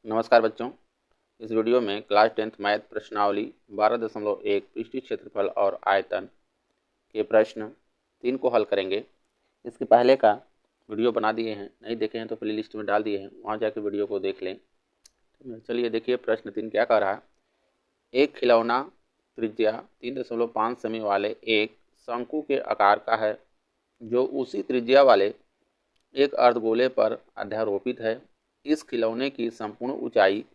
नमस्कार बच्चों। इस वीडियो में क्लास 10th मैथ प्रश्नावली 12.1 पृष्ठीय क्षेत्रफल और आयतन के प्रश्न 3 को हल करेंगे। इसके पहले का वीडियो बना दिए हैं, नहीं देखे हैं तो प्ले लिस्ट में डाल दिए हैं, वहाँ जाके वीडियो को देख लें। चलिए देखिए प्रश्न 3 क्या कह रहा है। एक खिलौना त्रिज्या 3.5 सेमी वाले एक शंकु के आकार का है जो उसी त्रिज्या वाले एक अर्धगोले पर अध्यारोपित है। इस खिलौने की संपूर्ण ऊंचाई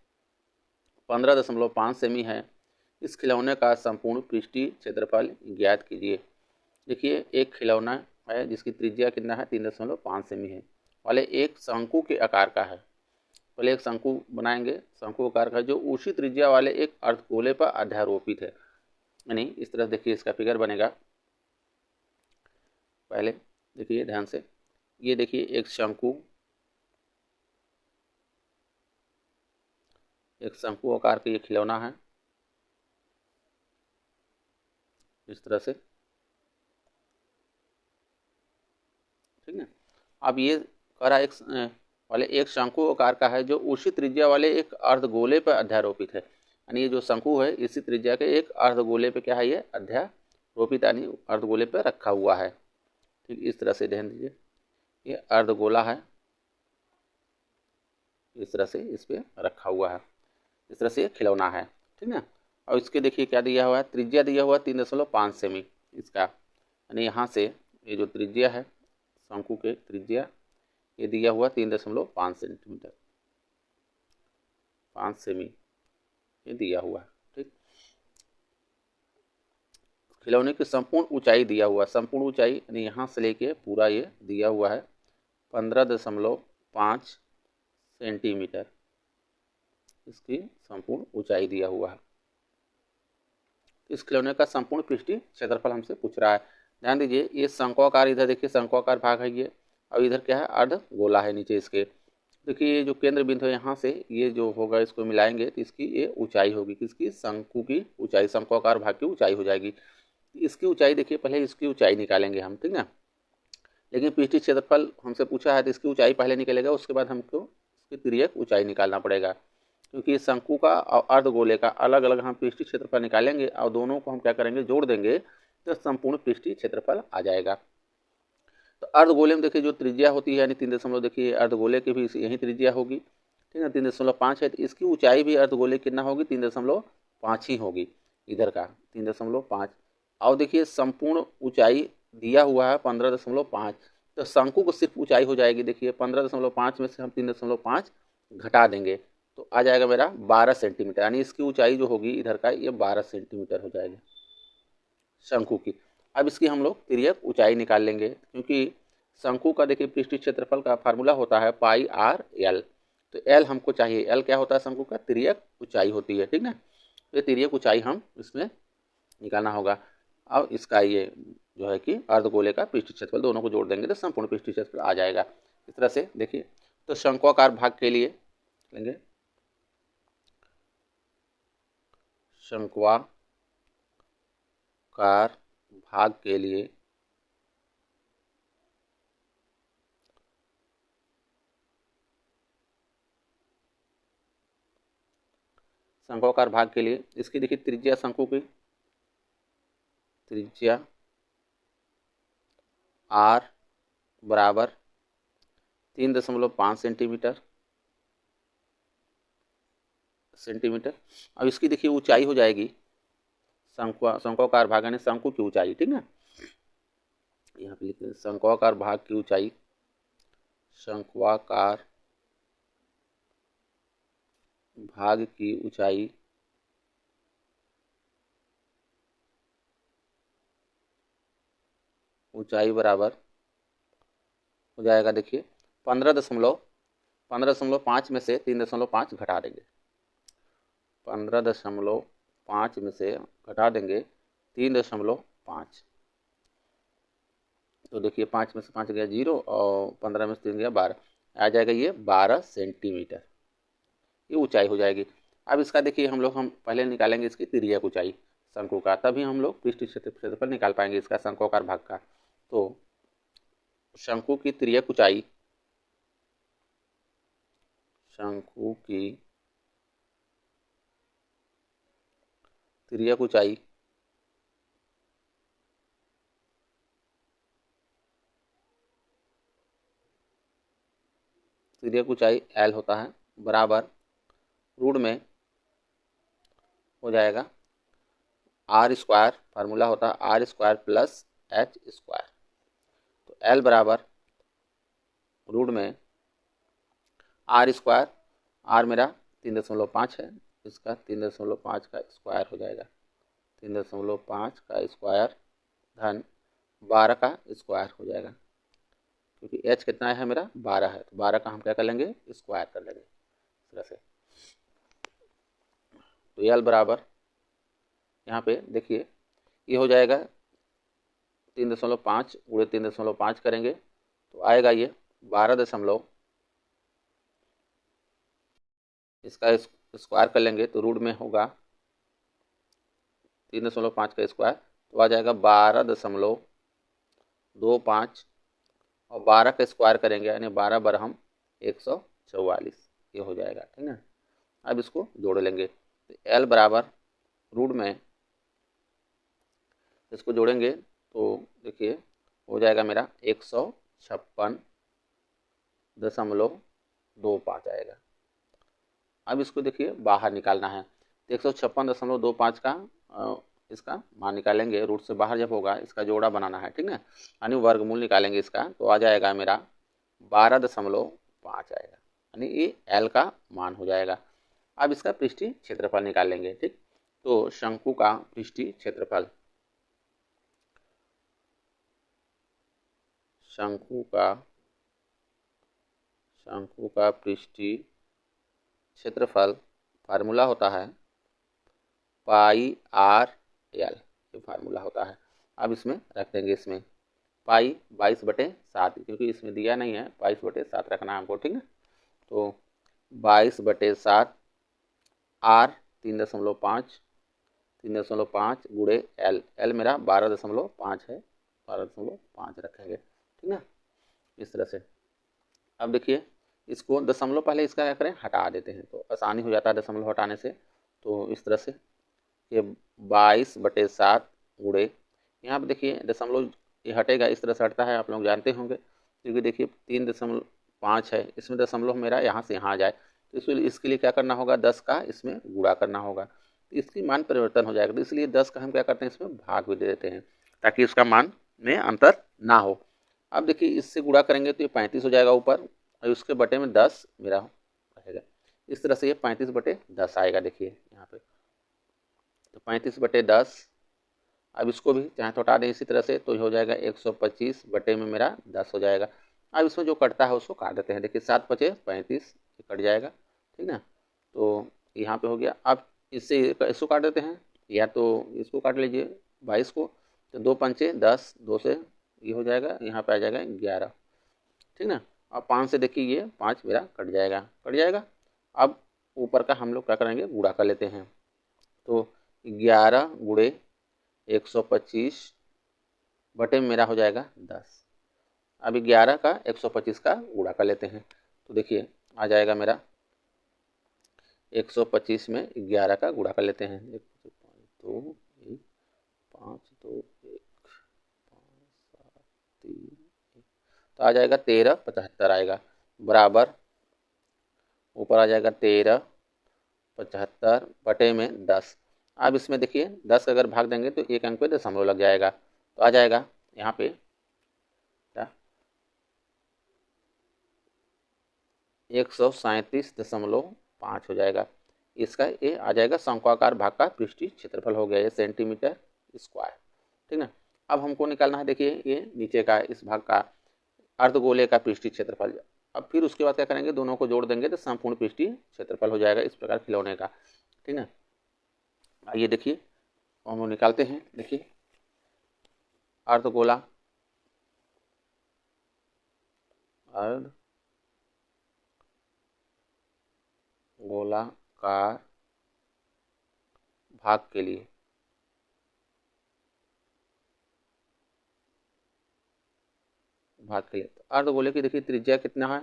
15.5 सेमी है। इस खिलौने का संपूर्ण पृष्ठीय क्षेत्रफल ज्ञात कीजिए। देखिए एक खिलौना है जिसकी त्रिज्या कितना है 3.5 सेमी है, वाले एक शंकु के आकार का है। पहले एक शंकु बनाएंगे, शंकु आकार का जो उसी त्रिज्या वाले एक अर्धगोले पर अध्यारोपित है। यानी इस तरह देखिए इसका फिगर बनेगा। पहले देखिए ध्यान से, ये देखिए एक शंकु आकार का ये खिलौना है इस तरह से, ठीक है। अब ये कह रहा एक वाले एक शंकु आकार का है जो उसी त्रिज्या वाले एक अर्धगोले पर अध्यारोपित है। यानी ये जो शंकु है इसी त्रिज्या के एक अर्धगोले पे क्या है, ये अध्यारोपित यानी अर्धगोले पे रखा हुआ है। ठीक इस तरह से ध्यान दीजिए, ये अर्धगोला है, इस तरह से इस पे रखा हुआ है, इस तरह से ये खिलौना है, ठीक है। और इसके देखिए क्या दिया हुआ है, त्रिज्या दिया हुआ है 3.5 सेमी इसका। यानी यहाँ से ये जो त्रिज्या है शंकु के त्रिज्या ये दिया हुआ 3.5 सेंटीमीटर 5 सेमी ये दिया हुआ है, ठीक। खिलौने की संपूर्ण ऊंचाई दिया हुआ है, संपूर्ण ऊंचाई यानी यहाँ से लेके पूरा ये दिया हुआ है 15.5 सेंटीमीटर इसकी संपूर्ण ऊंचाई दिया हुआ है। इस खिलौने का संपूर्ण पृष्ठीय क्षेत्रफल हमसे पूछ रहा है। ध्यान दीजिए ये शंक्वाकार, इधर देखिए शंक्वाकार भाग है ये, और इधर क्या है अर्धगोला है नीचे इसके। देखिए ये जो केंद्र बिंदु है यहाँ से ये जो होगा इसको मिलाएंगे तो इसकी ये ऊंचाई होगी, किसकी, शंकु की ऊंचाई, शंक्वाकार भाग की ऊंचाई हो जाएगी। इसकी ऊंचाई देखिए, पहले इसकी ऊंचाई निकालेंगे हम, ठीक ना। लेकिन पृष्ठीय क्षेत्रफल हमसे पूछा है तो इसकी ऊंचाई पहले निकलेगा, उसके बाद हमको इसकी तिर्यक ऊंचाई निकालना पड़ेगा, क्योंकि शंकु का और अर्धगोले का अलग अलग हम पृष्ठीय क्षेत्रफल निकालेंगे और दोनों को हम क्या करेंगे, जोड़ देंगे तो संपूर्ण पृष्ठीय क्षेत्रफल आ जाएगा। तो अर्धगोले में देखिए जो त्रिज्या होती है यानी 3 देखिए अर्धगोले की भी यही त्रिज्या होगी, ठीक है, 3.5 है, तो इसकी ऊंचाई भी अर्धगोले कितना होगी, 3.5 ही होगी इधर का 3.5। और देखिए संपूर्ण ऊंचाई दिया हुआ है 15.5, तो शंकु को सिर्फ ऊंचाई हो जाएगी, देखिए 15.5 में से हम 3.5 घटा देंगे तो आ जाएगा मेरा 12 सेंटीमीटर, यानी इसकी ऊंचाई जो होगी इधर का ये 12 सेंटीमीटर हो जाएगी शंकु की। अब इसकी हम लोग तिर्यक ऊंचाई निकाल लेंगे, क्योंकि शंकु का देखिए पृष्ठीय क्षेत्रफल का फार्मूला होता है पाई आर एल, तो एल हमको चाहिए, एल क्या होता है, शंकु का तिर्यक ऊंचाई होती है, ठीक ना। तो ये तिर्यक ऊंचाई हम इसमें निकालना होगा। अब इसका ये जो है कि अर्धगोले का पृष्ठीय क्षेत्रफल दोनों को जोड़ देंगे तो संपूर्ण पृष्ठीय क्षेत्रफल आ जाएगा। इस तरह से देखिए, तो शंक्वाकार भाग के लिए लेंगे, शंक्वाकार भाग के लिए शंक्वाकार भाग के लिए इसकी देखिए त्रिज्या, शंकु की त्रिज्या r बराबर 3.5 सेंटीमीटर। अब इसकी देखिए ऊंचाई हो जाएगी, शंक्वाकार भाग यानी शंकु की ऊंचाई, ठीक ना। यहाँ पे लिखते हैं शंक्वाकार भाग की ऊंचाई, शंक्वाकार भाग की ऊंचाई बराबर हो जाएगा, देखिए 15.5 में से 3.5 घटा देंगे, 15.5 में से घटा देंगे 3.5, तो देखिए 5 में से 5 गया 0 और 15 में से 3 गया 12, आ जाएगा ये 12 सेंटीमीटर ये ऊंचाई हो जाएगी। अब इसका देखिए हम पहले निकालेंगे इसकी तिर्यक ऊंचाई शंकु का, तभी हम लोग पृष्ठीय क्षेत्रफल निकाल पाएंगे इसका शंक्वाकार भाग का। तो शंकु की तिर्यक ऊंचाई, शंकु की तिर्यक ऊंचाई L होता है बराबर रूट में हो जाएगा R स्क्वायर, फार्मूला होता है R square plus H square. तो L बराबर रूट में R स्क्वायर, R मेरा 3.5 है, इसका 3.5 का स्क्वायर हो जाएगा, 3.5 का स्क्वायर धन 12 का स्क्वायर हो जाएगा, क्योंकि H कितना है मेरा 12 है, तो 12 का हम क्या कर लेंगे स्क्वायर कर लेंगे इस तरह से। तो L बराबर यहाँ पे देखिए ये हो जाएगा 3.5 गुणे 3.5 करेंगे तो आएगा ये 12 इसका स्क्वायर कर लेंगे तो रूट में होगा 3.5 का स्क्वायर, तो आ जाएगा 12.25 और 12 का स्क्वायर करेंगे यानी 12 बरहम 144, ये हो जाएगा, ठीक है। अब इसको जोड़ लेंगे तो L बराबर रूट में इसको जोड़ेंगे तो देखिए हो जाएगा मेरा 156.25 आएगा। अब इसको देखिए बाहर निकालना है तो 156.25 का इसका मान निकालेंगे, रूट से बाहर जब होगा इसका जोड़ा बनाना है, ठीक है, यानी वर्गमूल निकालेंगे इसका तो आ जाएगा मेरा 12.5 आएगा, यानी ये L का मान हो जाएगा। अब इसका पृष्ठीय क्षेत्रफल निकालेंगे, ठीक। तो शंकु का पृष्ठीय क्षेत्रफल, शंकु का पृष्ठीय क्षेत्रफल फार्मूला होता है पाई आर एल, ये फार्मूला होता है। अब इसमें रख देंगे, इसमें पाई 22/7, क्योंकि इसमें दिया नहीं है, 22/7 रखना है हमको, ठीक है। तो 22/7 आर 3.5 गुणे एल मेरा 12.5 है, 12.5 रखेंगे, ठीक है, इस तरह से। अब देखिए इसको दशमलव पहले इसका क्या करें हटा देते हैं तो आसानी हो जाता है दशमलव हटाने से। तो इस तरह से ये 22/7 गुणे, यहाँ पे देखिए दशमलव ये हटेगा, इस तरह से हटता है, आप लोग जानते होंगे, क्योंकि देखिए 3.5 है, इसमें दशमलव मेरा यहाँ से यहाँ आ जाए तो इसके लिए क्या करना होगा 10 का इसमें गुणा करना होगा, तो इसकी मान परिवर्तन हो जाएगा, तो इसलिए 10 का हम क्या करते हैं इसमें भाग भी दे देते हैं ताकि इसका मान में अंतर ना हो। अब देखिए इससे गुणा करेंगे तो ये 35 हो जाएगा ऊपर, और उसके बटे में 10 मेरा रहेगा, इस तरह से ये 35/10 आएगा, देखिए यहाँ पे तो 35/10। अब इसको भी चाहे तो हटा दें इसी तरह से, तो ये हो जाएगा 125 बटे में मेरा 10 हो जाएगा। अब इसमें जो कटता है उसको काट देते हैं, देखिए 7 × 5 = 35 कट जाएगा, ठीक ना। तो यहाँ पे हो गया। अब इससे इसको काट देते हैं, या तो इसको काट लीजिए 22 को, तो 2 × 5 = 10, 2 से ये हो जाएगा, यहाँ पे आ जाएगा 11, ठीक ना। अब 5 से देखिए ये 5 मेरा कट जाएगा। अब ऊपर का हम लोग क्या करेंगे गुणा कर लेते हैं, तो 11 गुणे 125 बटे में मेरा हो जाएगा 10। अब 11 का 125 का गुणा कर लेते हैं, तो देखिए आ जाएगा मेरा 125 में 11 का गुणा कर लेते हैं, 1 2 1 5 2 1 5 7 3 तो आ जाएगा 1375 आएगा, बराबर ऊपर आ जाएगा 1375 बटे में 10। अब इसमें देखिए 10 अगर भाग देंगे तो एक अंक पे दशमलव लग जाएगा, तो आ जाएगा यहाँ पे क्या 137.5 हो जाएगा। इसका ये आ जाएगा शंक्वाकार भाग का पृष्ठीय क्षेत्रफल हो गया, ये सेंटीमीटर स्क्वायर, ठीक ना। अब हमको निकालना है, देखिए ये नीचे का इस भाग का अर्धगोले का पृष्ठीय क्षेत्रफल। अब फिर उसके बाद क्या करेंगे दोनों को जोड़ देंगे तो संपूर्ण पृष्ठीय क्षेत्रफल हो जाएगा इस प्रकार खिलौने का, ठीक है। आइए देखिए हम निकालते हैं, देखिए अर्धगोला गोलाकार भाग के लिए तो अर्धगोले की देखिए त्रिज्या कितना है,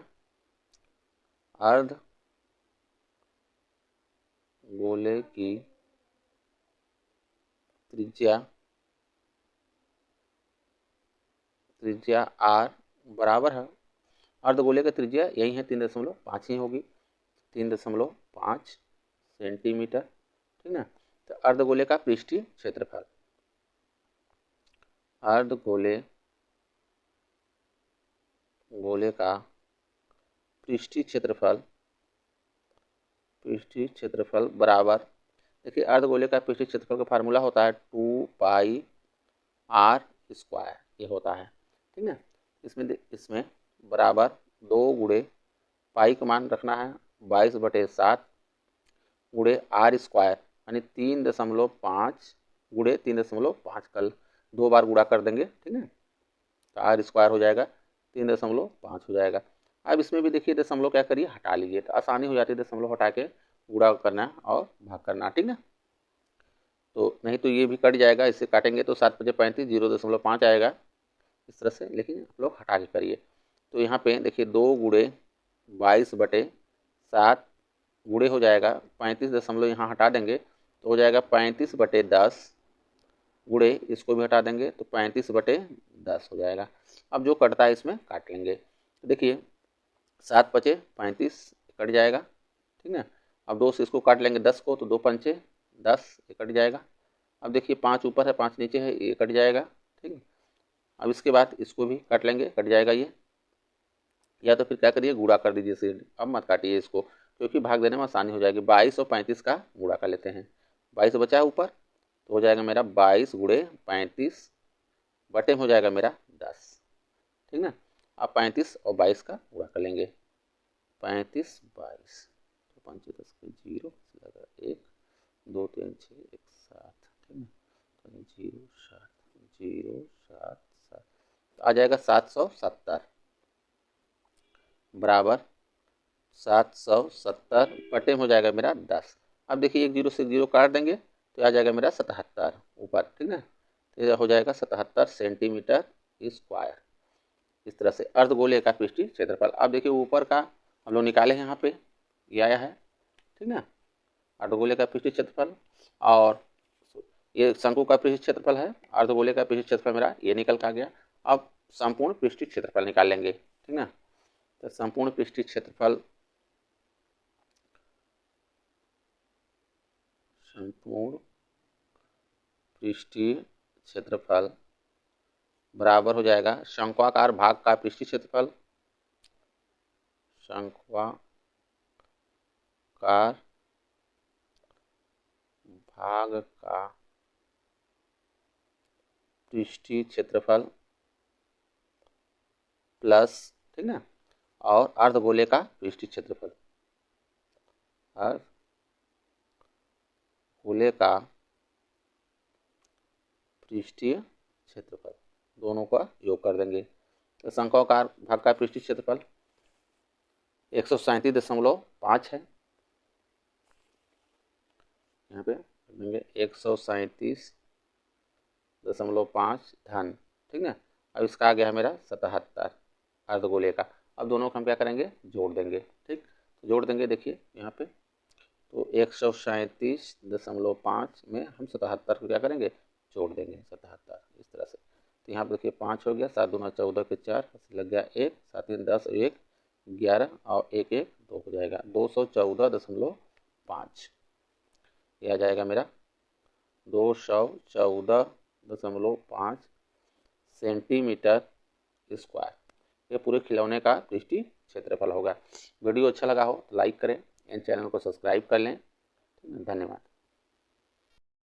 अर्धगोले की त्रिज्या r बराबर है, अर्धगोले का त्रिज्या यही है 3.5 ही होगी, 3.5 सेंटीमीटर, ठीक ना। तो अर्धगोले का पृष्ठीय क्षेत्रफल, अर्धगोले का पृष्ठीय क्षेत्रफल बराबर, देखिए अर्धगोले का पृष्ठीय क्षेत्रफल का फार्मूला होता है 2 पाई r², ये होता है, ठीक ना। इसमें बराबर 2 गुणे पाई का मान रखना है 22/7 गुणे r² यानी 3.5 गुणे 3.5, कल 2 बार गुणा कर देंगे, ठीक है, तो r² हो जाएगा 3.5 हो जाएगा। अब इसमें भी देखिए दशमलव क्या करिए हटा लीजिए, तो आसानी हो जाती है दशमलव हटा के गुणा करना और भाग करना, ठीक ना। तो नहीं तो ये भी कट जाएगा, इससे काटेंगे तो 7 × 5 = 0.5 आएगा इस तरह से, लेकिन आप लोग हटा के करिए। तो यहाँ पे देखिए 2 गुणे 22/7 गुणे हो जाएगा 35 दशमलव, यहाँ हटा देंगे तो हो जाएगा 35/10 गुणे, इसको भी हटा देंगे तो 35/10 हो जाएगा। अब जो कटता है इसमें काट लेंगे, तो देखिए 7 × 5 = 35 कट जाएगा, ठीक है। अब 2 से इसको काट लेंगे 10 को, तो 2 × 5 = 10 ये कट जाएगा। अब देखिए 5 ऊपर है 5 नीचे है, ये कट जाएगा, ठीक है। अब इसके बाद इसको भी काट लेंगे, कट जाएगा ये, या तो फिर क्या करिए गुणा कर दीजिए सीधे, अब मत काटिए इसको क्योंकि भाग देने में आसानी हो जाएगी। 22 और 35 का गुणा कर लेते हैं, 22 बचा है ऊपर, तो हो जाएगा मेरा 22 × 35 बटे हो जाएगा मेरा 10, ठीक ना। अब 35 और 22 का गुणा कर लेंगे, 35 22 तो 5 × 10 = 0, 1 2 3 6 1 7, ठीक है, 0 7 0 7 7 आ जाएगा 770 बराबर 770 बटे हो जाएगा मेरा 10। अब देखिए 1 0 से 0 काट देंगे तो आ जाएगा मेरा 77 ऊपर, ठीक है, तो यह हो जाएगा 77 सेंटीमीटर स्क्वायर। इस तरह से अर्धगोले का पृष्ठीय क्षेत्रफल। अब देखिए ऊपर का हम लोग निकाले हैं, यहाँ पे ये आया है, ठीक ना, अर्धगोले का पृष्ठीय क्षेत्रफल, और ये शंकु का पृष्ठीय क्षेत्रफल है, अर्धगोले का पृष्ठीय क्षेत्रफल मेरा ये निकल का गया। अब संपूर्ण पृष्ठीय क्षेत्रफल निकाल लेंगे, ठीक ना। तो संपूर्ण पृष्ठीय क्षेत्रफल, संपूर्ण पृष्ठीय क्षेत्रफल बराबर हो जाएगा शंक्वाकार भाग का पृष्ठीय क्षेत्रफल, शंक्वाकार भाग का पृष्ठीय क्षेत्रफल प्लस, ठीक ना, और अर्धगोले का पृष्ठीय क्षेत्रफल, अर्धगोले का पृष्ठीय क्षेत्रफल, दोनों का योग कर देंगे। तो शंक्वाकार भाग का पृष्ठीय क्षेत्रफल 137.5 है, यहाँ पे देंगे 137.5 धन, ठीक ना। अब इसका आ गया है मेरा 77 अर्धगोले का। अब दोनों को हम क्या करेंगे जोड़ देंगे, ठीक, तो जोड़ देंगे, देखिए यहाँ पे तो 137.5 में हम 77 को क्या करेंगे जोड़ देंगे 77, इस तरह से। तो यहाँ पर देखिए 5 हो गया, 7 दूना 14 के 4 लग गया 1, 7 3 10 1 11 और 1 1 2 हो जाएगा 214.5, यह आ जाएगा मेरा 214.5 सेंटीमीटर स्क्वायर। ये पूरे खिलौने का पृष्ठीय क्षेत्रफल होगा। वीडियो अच्छा लगा हो तो लाइक करें, इन चैनल को सब्सक्राइब कर लें। धन्यवाद।